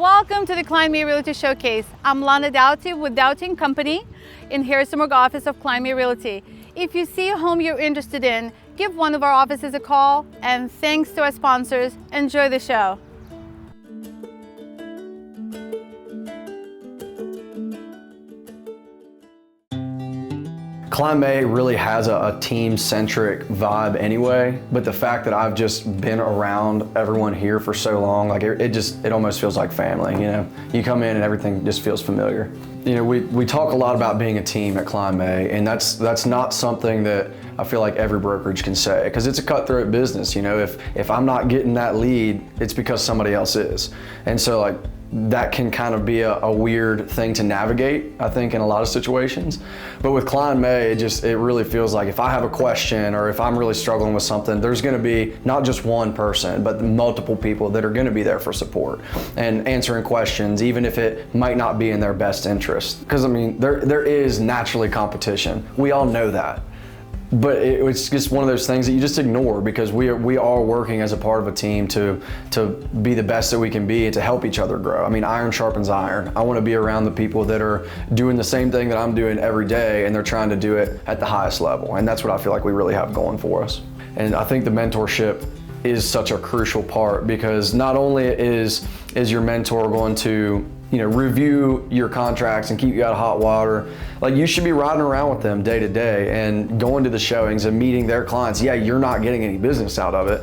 Welcome to the Kline Realty Showcase. I'm Lana Doughty with Doughty & Company in Harrisonburg office of Kline Realty. If you see a home you're interested in, give one of our offices a call, and thanks to our sponsors, enjoy the show. Kline really has a team-centric vibe anyway, but the fact that I've just been around everyone here for so long, like it almost feels like family, you know? You come in and everything just feels familiar. You know, we talk a lot about being a team at Kline, and that's not something that I feel like every brokerage can say, because it's a cutthroat business, you know? If I'm not getting that lead, it's because somebody else is. And so like, that can kind of be a weird thing to navigate, I think, in a lot of situations. But with Kline, it really feels like if I have a question or if I'm really struggling with something, there's gonna be not just one person, but multiple people that are gonna be there for support and answering questions, even if it might not be in their best interest. Because I mean, there is naturally competition. We all know that. But it's just one of those things that you just ignore, because we are working as a part of a team to be the best that we can be and to help each other grow. I mean, iron sharpens iron. I want to be around the people that are doing the same thing that I'm doing every day, and they're trying to do it at the highest level. And that's what I feel like we really have going for us. And I think the mentorship is such a crucial part, because not only is your mentor going to review your contracts and keep you out of hot water, like you should be riding around with them day to day and going to the showings and meeting their clients. Yeah, you're not getting any business out of it,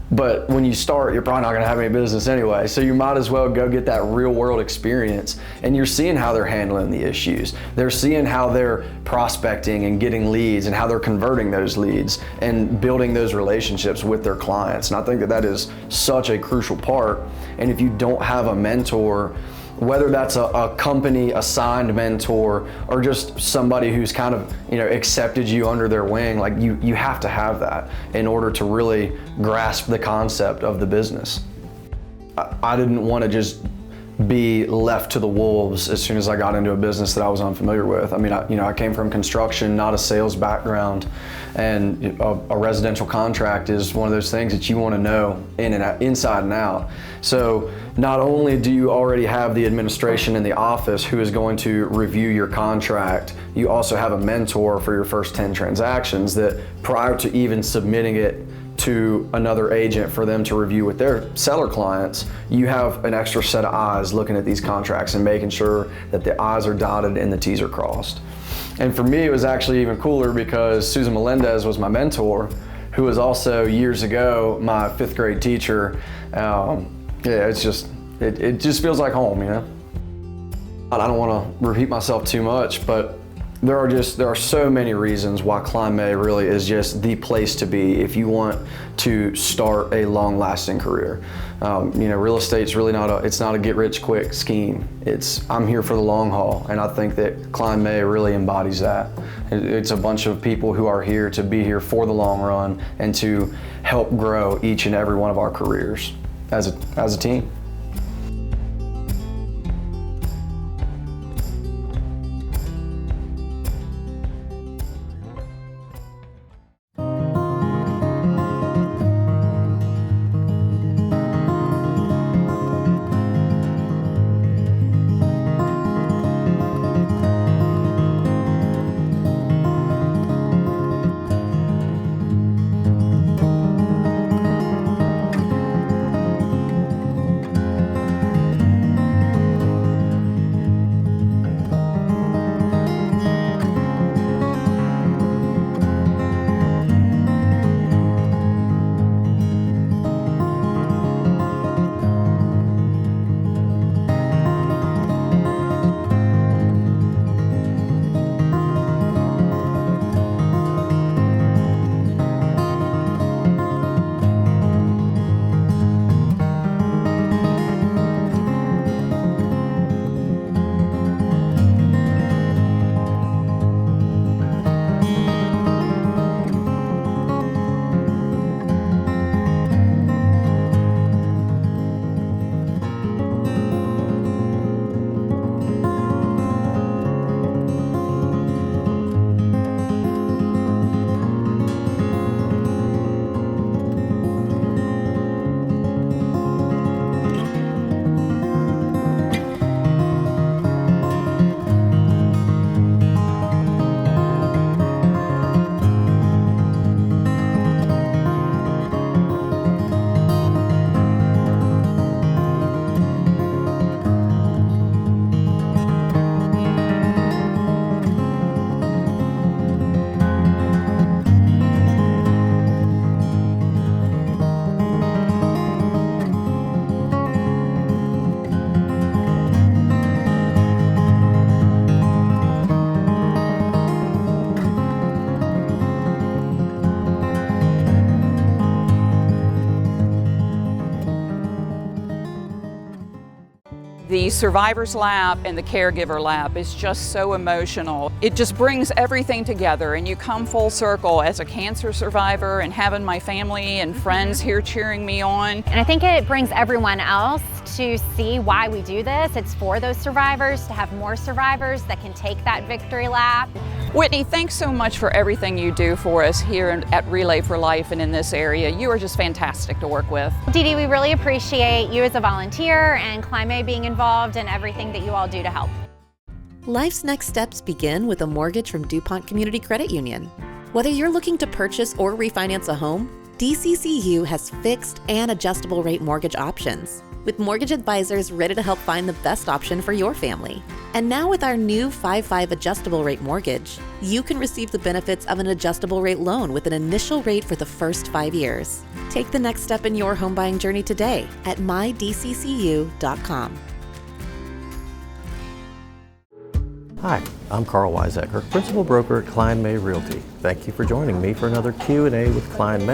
but when you start, you're probably not gonna have any business anyway. So you might as well go get that real world experience, and you're seeing how they're handling the issues. They're seeing how they're prospecting and getting leads and how they're converting those leads and building those relationships with their clients. And I think that is such a crucial part. And if you don't have a mentor, whether that's a company assigned mentor or just somebody who's kind of accepted you under their wing, like you have to have that in order to really grasp the concept of the business. I didn't want to just be left to the wolves as soon as I got into a business that I was unfamiliar with. I mean, I came from construction, not a sales background, and a residential contract is one of those things that you want to know inside and out. So not only do you already have the administration in the office who is going to review your contract, you also have a mentor for your first 10 transactions that prior to even submitting it to another agent for them to review with their seller clients, you have an extra set of eyes looking at these contracts and making sure that the I's are dotted and the T's are crossed. And for me, it was actually even cooler because Susan Melendez was my mentor, who was also years ago my 5th grade teacher. Yeah, it just feels like home, you know? I don't want to repeat myself too much, but there are so many reasons why Kline really is just the place to be if you want to start a long-lasting career. Real estate's really not a get-rich-quick scheme. I'm here for the long haul, and I think that Kline really embodies that. It's a bunch of people who are here to be here for the long run and to help grow each and every one of our careers as a team. The survivor's lap and the caregiver lap is just so emotional. It just brings everything together, and you come full circle as a cancer survivor and having my family and friends here cheering me on. And I think it brings everyone else to see why we do this. It's for those survivors, to have more survivors that can take that victory lap. Whitney, thanks so much for everything you do for us here at Relay for Life and in this area. You are just fantastic to work with. Dee Dee, we really appreciate you as a volunteer and Kline being involved in everything that you all do to help. Life's next steps begin with a mortgage from DuPont Community Credit Union. Whether you're looking to purchase or refinance a home, DCCU has fixed and adjustable rate mortgage options, with mortgage advisors ready to help find the best option for your family. And now with our new 5/5 adjustable rate mortgage, you can receive the benefits of an adjustable rate loan with an initial rate for the first 5 years. Take the next step in your home buying journey today at mydccu.com. Hi, I'm Karl Waizecker, Principal Broker at Kline Realty. Thank you for joining me for another Q&A with Kline.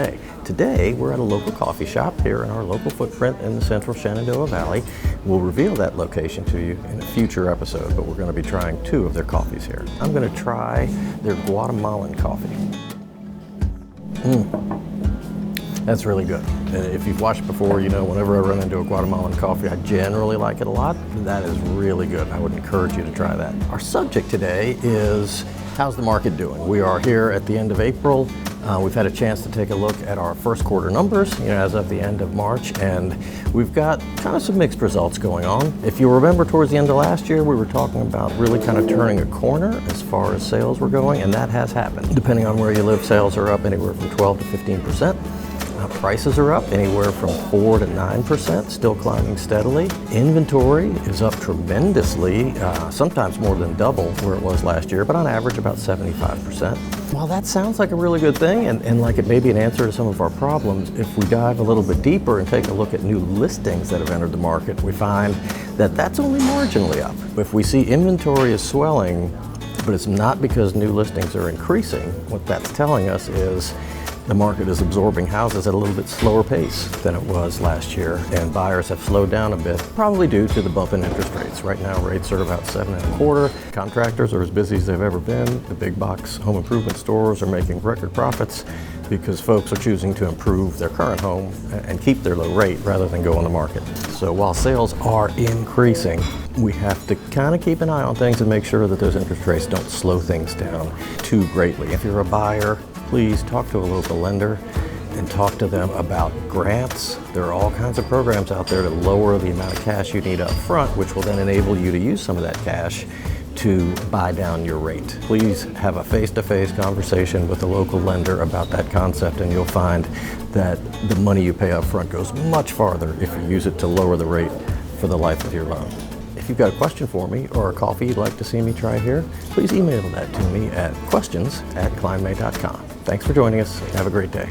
Today, we're at a local coffee shop here in our local footprint in the central Shenandoah Valley. We'll reveal that location to you in a future episode, but we're going to be trying 2 of their coffees here. I'm going to try their Guatemalan coffee. That's really good. And if you've watched before, you know whenever I run into a Guatemalan coffee, I generally like it a lot. That is really good. I would encourage you to try that. Our subject today is how's the market doing? We are here at the end of April. We've had a chance to take a look at our first quarter numbers, as of the end of March, and we've got kind of some mixed results going on. If you remember towards the end of last year, we were talking about really kind of turning a corner as far as sales were going, and that has happened. Depending on where you live, sales are up anywhere from 12 to 15%. Prices are up anywhere from 4 to 9%, still climbing steadily. Inventory is up tremendously, sometimes more than double where it was last year, but on average about 75%. While that sounds like a really good thing and like it may be an answer to some of our problems, if we dive a little bit deeper and take a look at new listings that have entered the market, we find that that's only marginally up. If we see inventory is swelling, but it's not because new listings are increasing, what that's telling us is the market is absorbing houses at a little bit slower pace than it was last year, and buyers have slowed down a bit, probably due to the bump in interest rates. Right now, rates are about 7.25. Contractors are as busy as they've ever been. The big box home improvement stores are making record profits because folks are choosing to improve their current home and keep their low rate rather than go on the market. So while sales are increasing, we have to kind of keep an eye on things and make sure that those interest rates don't slow things down too greatly. If you're a buyer, please talk to a local lender and talk to them about grants. There are all kinds of programs out there to lower the amount of cash you need up front, which will then enable you to use some of that cash to buy down your rate. Please have a face-to-face conversation with a local lender about that concept, and you'll find that the money you pay up front goes much farther if you use it to lower the rate for the life of your loan. If you've got a question for me or a coffee you'd like to see me try here, please email that to me at questions@klineme.com. Thanks for joining us. Have a great day.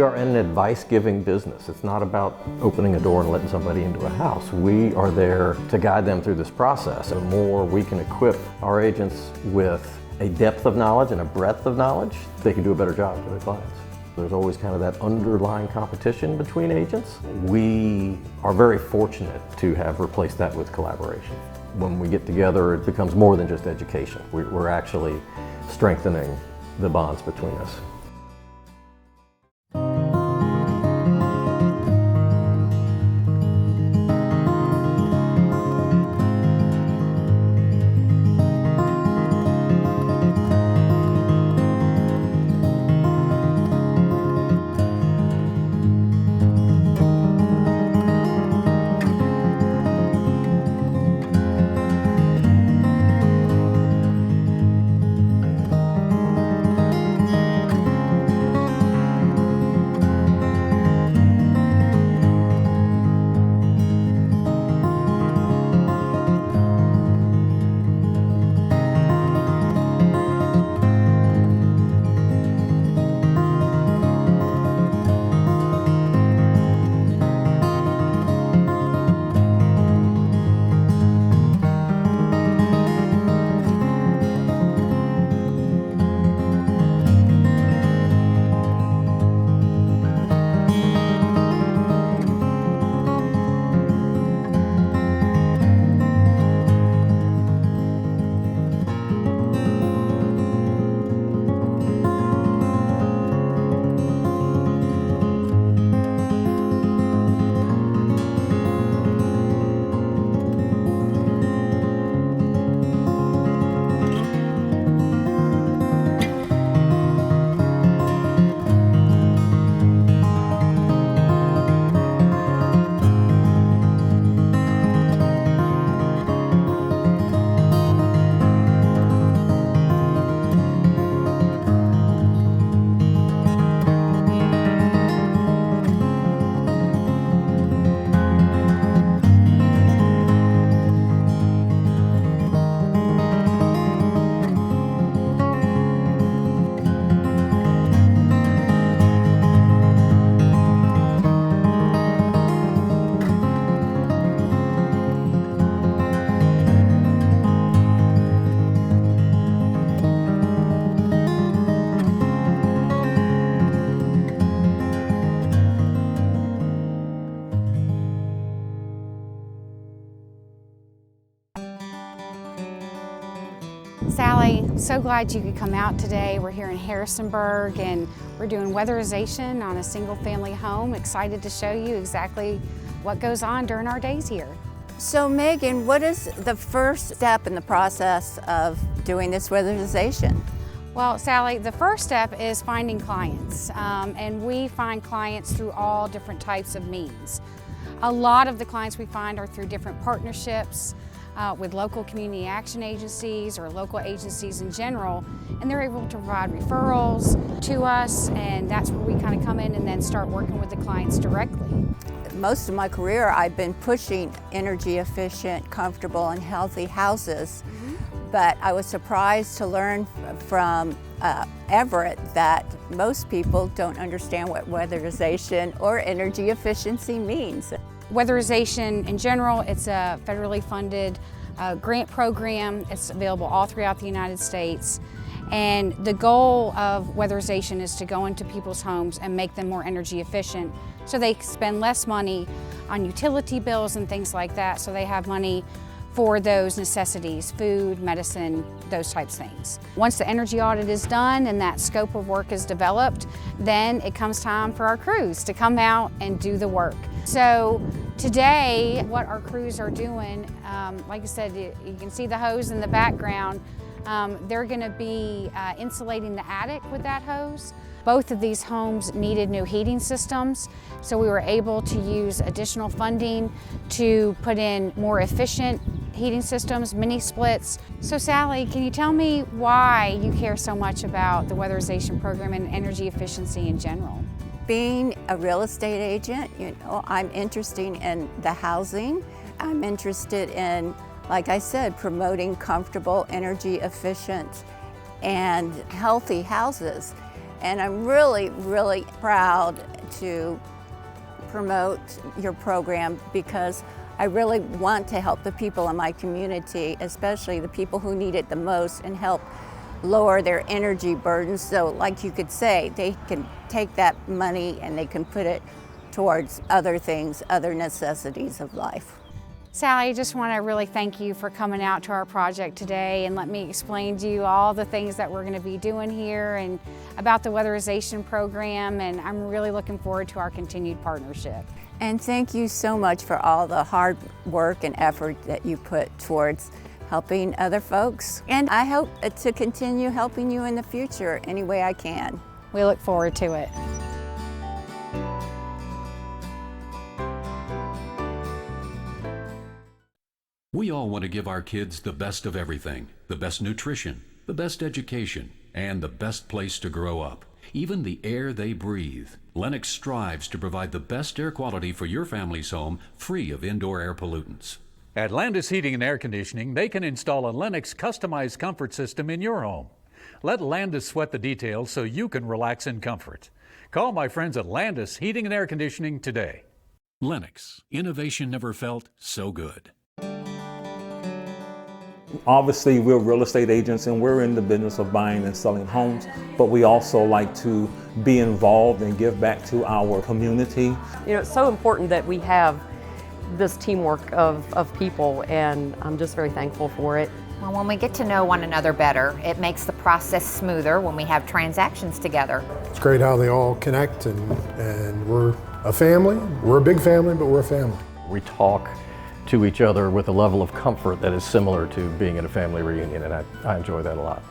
We are an advice-giving business. It's not about opening a door and letting somebody into a house. We are there to guide them through this process. The more we can equip our agents with a depth of knowledge and a breadth of knowledge, they can do a better job for their clients. There's always kind of that underlying competition between agents. We are very fortunate to have replaced that with collaboration. When we get together, it becomes more than just education. We're actually strengthening the bonds between us. Sally, so glad you could come out today. We're here in Harrisonburg and we're doing weatherization on a single family home. Excited to show you exactly what goes on during our days here. So Megan, what is the first step in the process of doing this weatherization? Well, Sally, the first step is finding clients, and we find clients through all different types of means. A lot of the clients we find are through different partnerships with local community action agencies or local agencies in general, and they're able to provide referrals to us, and that's where we kind of come in and then start working with the clients directly. Most of my career I've been pushing energy efficient, comfortable and healthy houses, but I was surprised to learn from Everett that most people don't understand what weatherization or energy efficiency means. Weatherization in general, it's a federally funded grant program. It's available all throughout the United States. And the goal of weatherization is to go into people's homes and make them more energy efficient so they spend less money on utility bills and things like that, so they have money for those necessities, food, medicine, those types of things. Once the energy audit is done and that scope of work is developed, then it comes time for our crews to come out and do the work. So today, what our crews are doing, like I said, you can see the hose in the background. They're gonna be insulating the attic with that hose. Both of these homes needed new heating systems, so we were able to use additional funding to put in more efficient heating systems, mini splits. So Sally, can you tell me why you care so much about the weatherization program and energy efficiency in general? Being a real estate agent, I'm interested in the housing. I'm interested in, like I said, promoting comfortable, energy efficient, and healthy houses. And I'm really, really proud to promote your program because I really want to help the people in my community, especially the people who need it the most, and help lower their energy burdens. So like you could say, they can take that money and they can put it towards other things, other necessities of life. Sally, I just want to really thank you for coming out to our project today and let me explain to you all the things that we're going to be doing here and about the weatherization program, and I'm really looking forward to our continued partnership. And thank you so much for all the hard work and effort that you put towards helping other folks. And I hope to continue helping you in the future any way I can. We look forward to it. We all want to give our kids the best of everything, the best nutrition, the best education, and the best place to grow up, even the air they breathe. Lennox strives to provide the best air quality for your family's home, free of indoor air pollutants. At Landis Heating and Air Conditioning, they can install a Lennox customized comfort system in your home. Let Landis sweat the details so you can relax in comfort. Call my friends at Landis Heating and Air Conditioning today. Lennox, innovation never felt so good. Obviously, we're real estate agents and we're in the business of buying and selling homes, but we also like to be involved and give back to our community. You know, it's so important that we have this teamwork of people, and I'm just very thankful for it. Well, when we get to know one another better, it makes the process smoother when we have transactions together. It's great how they all connect, and we're a family. We're a big family, but we're a family. We talk to each other with a level of comfort that is similar to being at a family reunion, and I enjoy that a lot.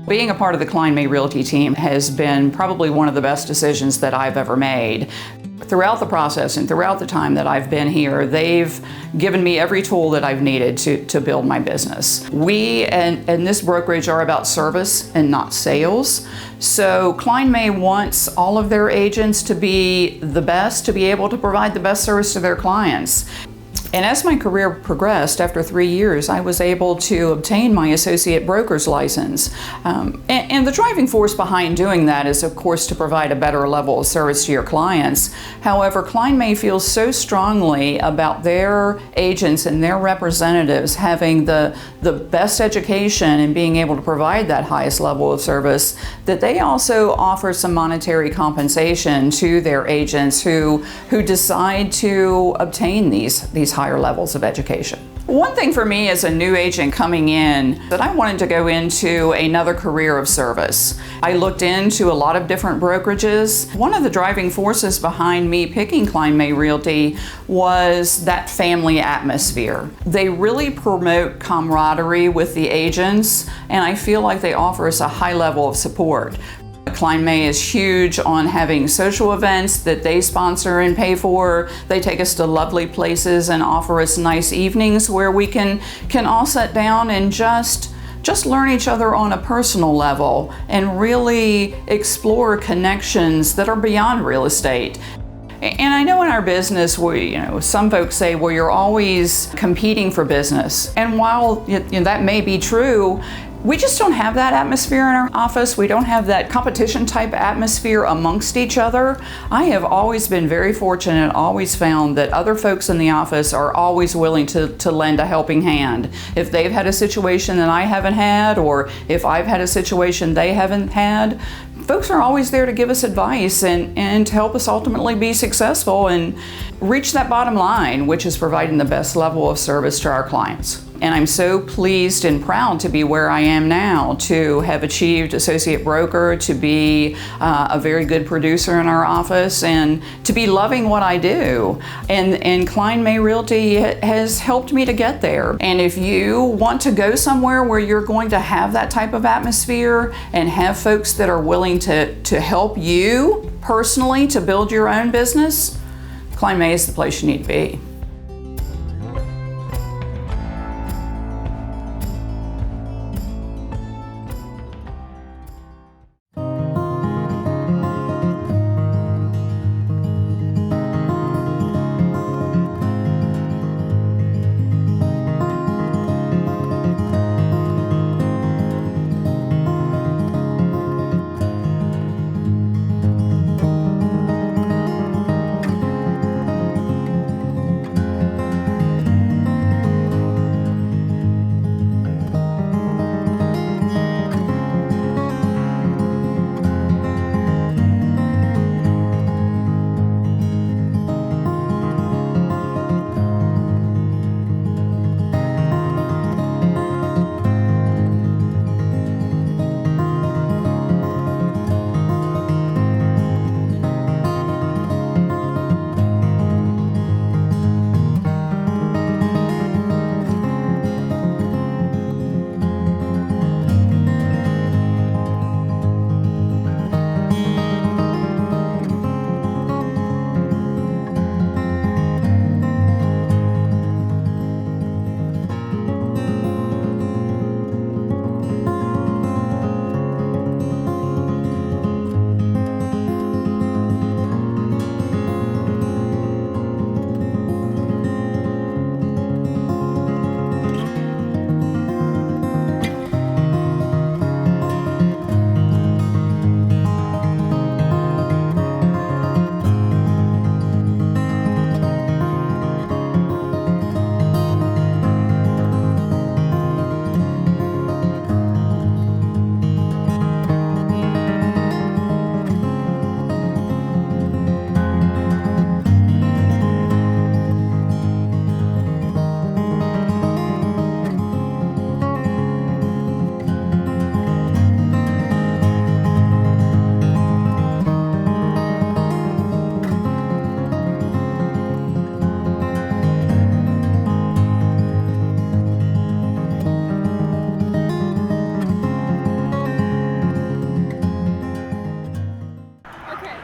Being a part of the Kline Realty team has been probably one of the best decisions that I've ever made. Throughout the process and throughout the time that I've been here, they've given me every tool that I've needed to build my business. We and this brokerage are about service and not sales. So Kline wants all of their agents to be the best, to be able to provide the best service to their clients. And as my career progressed, after 3 years, I was able to obtain my associate broker's license. And the driving force behind doing that is, of course, to provide a better level of service to your clients. However, Kline May feels so strongly about their agents and their representatives having the best education and being able to provide that highest level of service that they also offer some monetary compensation to their agents who decide to obtain these higher levels of education. One thing for me as a new agent coming in, that I wanted to go into another career of service. I looked into a lot of different brokerages. One of the driving forces behind me picking Kline May Realty was that family atmosphere. They really promote camaraderie with the agents, and I feel like they offer us a high level of support. Kline May is huge on having social events that they sponsor and pay for. They take us to lovely places and offer us nice evenings where we can all sit down and just learn each other on a personal level and really explore connections that are beyond real estate. And I know in our business, some folks say, well, you're always competing for business. And while that may be true, we just don't have that atmosphere in our office. We don't have that competition type atmosphere amongst each other. I have always been very fortunate, always found that other folks in the office are always willing to lend a helping hand. If they've had a situation that I haven't had, or if I've had a situation they haven't had, folks are always there to give us advice and to help us ultimately be successful and reach that bottom line, which is providing the best level of service to our clients. And I'm so pleased and proud to be where I am now, to have achieved associate broker, to be a very good producer in our office, and to be loving what I do. And Kline May Realty has helped me to get there. And if you want to go somewhere where you're going to have that type of atmosphere and have folks that are willing to help you personally to build your own business, Kline May is the place you need to be.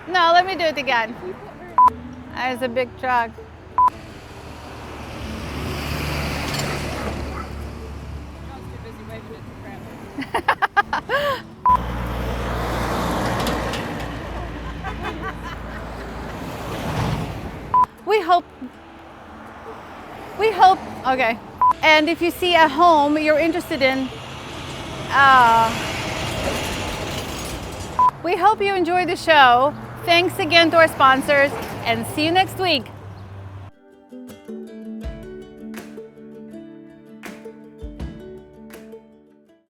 No, let me do it again. There's a big truck. We hope, okay. And if you see a home you're interested in, we hope you enjoy the show. Thanks again to our sponsors, and see you next week.